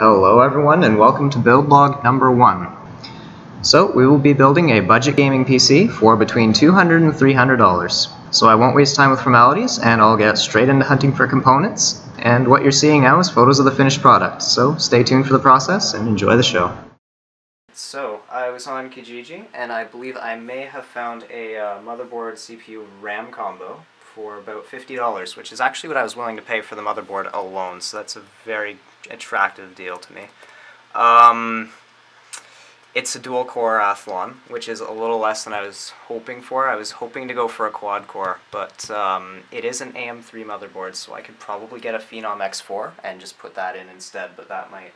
Hello everyone and welcome to build log number 1. So we will be building a budget gaming PC for between $200 and $300. So I won't waste time with formalities and I'll get straight into hunting for components, and what you're seeing now is photos of the finished product, so stay tuned for the process and enjoy the show. So I was on Kijiji and I believe I may have found a motherboard CPU RAM combo for about $50, which is actually what I was willing to pay for the motherboard alone, so that's a very attractive deal to me. It's a dual-core Athlon, which is a little less than I was hoping for. I was hoping to go for a quad-core, but it is an AM3 motherboard, so I could probably get a Phenom X4 and just put that in instead, but that might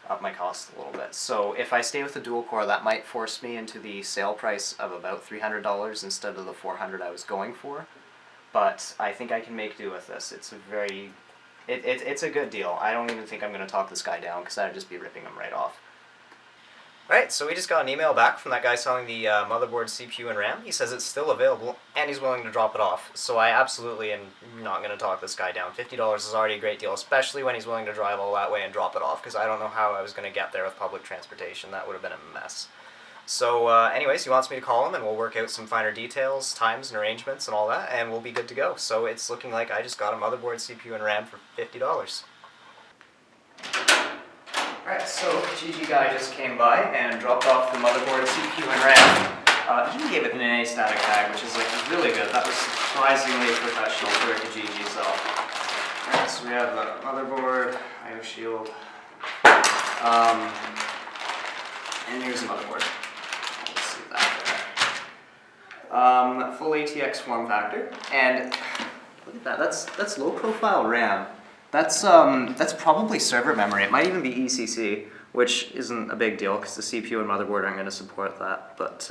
up my cost a little bit. So if I stay with the dual-core, that might force me into the sale price of about $300 instead of the $400 I was going for. But I think I can make do with this. It's a very, it's a good deal. I don't even think I'm going to talk this guy down because I'd just be ripping him right off. Alright, so we just got an email back from that guy selling the motherboard, CPU, and RAM. He says it's still available and he's willing to drop it off. So I absolutely am not going to talk this guy down. $50 is already a great deal, especially when he's willing to drive all that way and drop it off, because I don't know how I was going to get there with public transportation. That would have been a mess. So anyways, he wants me to call him and we'll work out some finer details, times, and arrangements and all that, and we'll be good to go. So it's looking like I just got a motherboard, CPU, and RAM for $50. Alright, so GG guy just came by and dropped off the motherboard, CPU, and RAM. He gave it an NA static tag, which is like really good. That was surprisingly professional for a Kijiji sell. Alright, so we have the motherboard, IO shield, and here's the motherboard. Full ATX form factor, and look at that. That's low profile RAM. That's probably server memory. It might even be ECC, which isn't a big deal because the CPU and motherboard aren't going to support that. But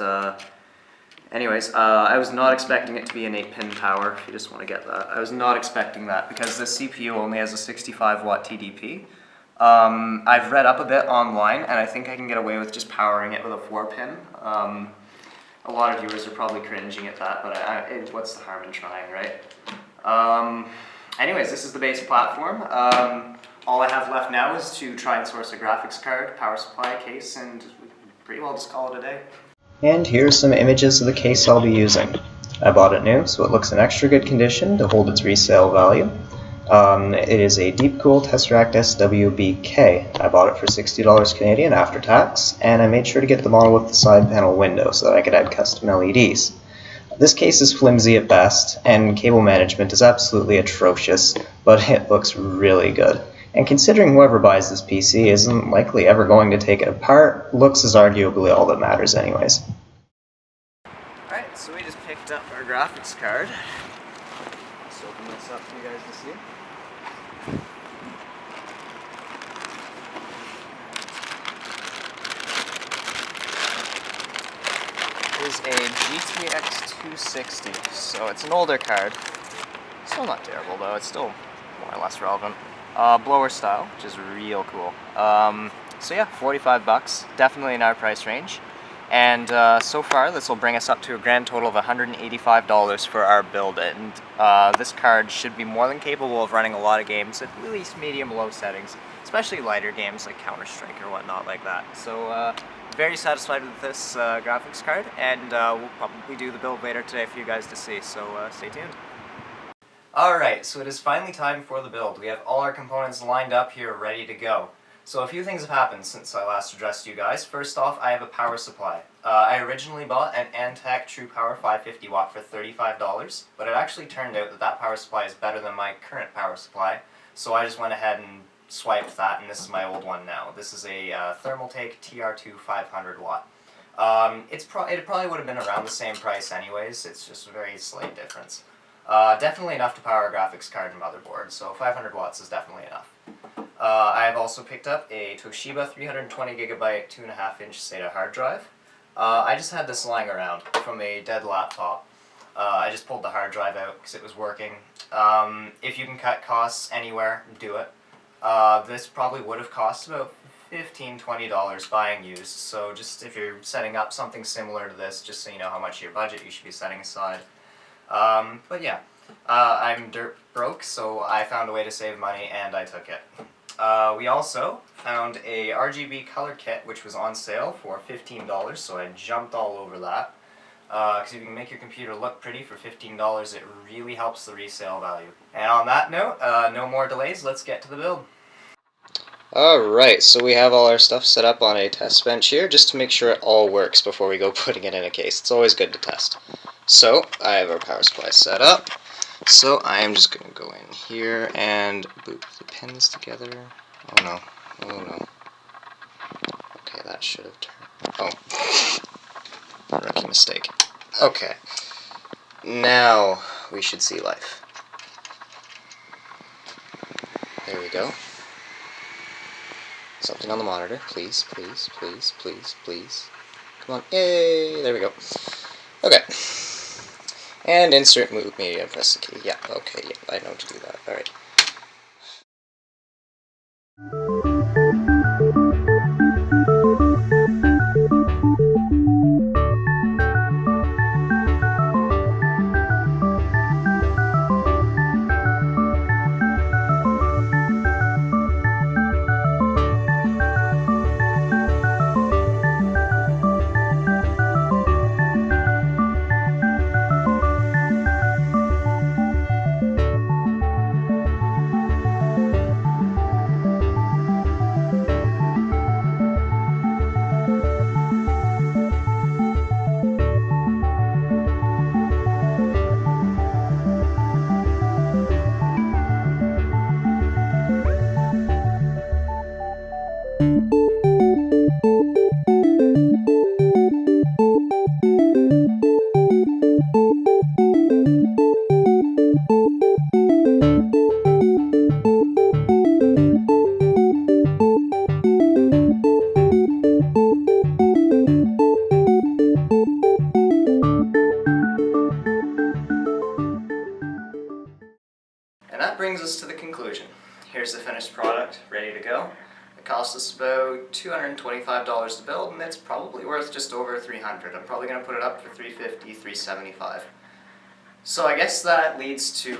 anyways, I was not expecting it to be an 8-pin power. If you just want to get that, I was not expecting that because this CPU only has a 65 watt TDP. I've read up a bit online, and I think I can get away with just powering it with a 4-pin. A lot of viewers are probably cringing at that, but what's the harm in trying, right? Anyways, this is the base platform. All I have left now is to try and source a graphics card, power supply, case, and we can pretty well just call it a day. And here's some images of the case I'll be using. I bought it new, so it looks in extra good condition to hold its resale value. It is a Deepcool Tesseract SWBK. I bought it for $60 Canadian after tax, and I made sure to get the model with the side panel window so that I could add custom LEDs. This case is flimsy at best, and cable management is absolutely atrocious, but it looks really good. And considering whoever buys this PC isn't likely ever going to take it apart, looks is arguably all that matters anyways. Alright, so we just picked up our graphics card. Let's open this up for you guys to see. Is a GTX 260, so it's an older card. Still not terrible though, it's still more or less relevant. Blower style, which is real cool. So yeah, $45, definitely in our price range. And so far this will bring us up to a grand total of $185 for our build, and this card should be more than capable of running a lot of games at least medium-low settings, especially lighter games like Counter-Strike or whatnot like that. So very satisfied with this graphics card, and we'll probably do the build later today for you guys to see, so stay tuned. Alright, so it is finally time for the build. We have all our components lined up here ready to go. So a few things have happened since I last addressed you guys. First off, I have a power supply. I originally bought an Antec TruePower 550 watt for $35, but it actually turned out that that power supply is better than my current power supply, so I just went ahead and swiped that, and this is my old one now. This is a Thermaltake TR2 500 watt. It probably would have been around the same price anyways, it's just a very slight difference. Definitely enough to power a graphics card and motherboard, so 500 watts is definitely enough. I have also picked up a Toshiba 320GB 2.5-inch SATA hard drive. I just had this lying around from a dead laptop. I just pulled the hard drive out because it was working. If you can cut costs anywhere, do it. This probably would have cost about $15–20 buying used, so just if you're setting up something similar to this, just so you know how much of your budget you should be setting aside. But yeah, I'm dirt broke, so I found a way to save money and I took it. We also found a RGB color kit which was on sale for $15, so I jumped all over that. Because if you can make your computer look pretty for $15, it really helps the resale value. And on that note, no more delays, let's get to the build. Alright, so we have all our stuff set up on a test bench here, just to make sure it all works before we go putting it in a case. It's always good to test. So, I have our power supply set up, so I am just going to go in here and boot the pins together. Oh no, oh no. Okay, that should have turned... Oh. Rookie mistake. Okay. Now we should see life. There we go. Something on the monitor, please, please, please, please, please. Come on, yay! There we go. Okay. And insert move media, press the key. Yeah, okay, yeah, I know to do that. Alright. And that brings us to the conclusion. Here's the finished product, ready to go. It cost us about $225 to build, and it's probably worth just over $300. I'm probably going to put it up for $350, $375. So I guess that leads to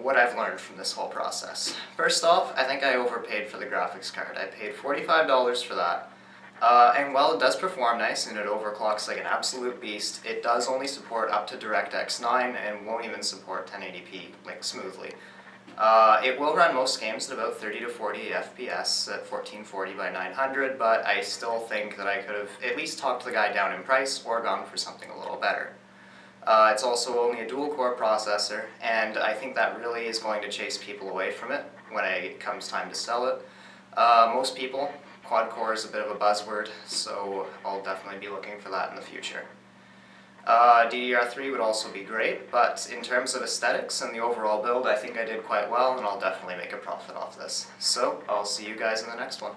what I've learned from this whole process. First off, I think I overpaid for the graphics card. I paid $45 for that. And while it does perform nice and it overclocks like an absolute beast, it does only support up to DirectX 9 and won't even support 1080p like smoothly. It will run most games at about 30 to 40 FPS at 1440 by 900, but I still think that I could have at least talked the guy down in price or gone for something a little better. It's also only a dual-core processor, and I think that really is going to chase people away from it when it comes time to sell it. Most people, quad-core is a bit of a buzzword, so I'll definitely be looking for that in the future. DDR3 would also be great, but in terms of aesthetics and the overall build, I think I did quite well, and I'll definitely make a profit off this. So, I'll see you guys in the next one.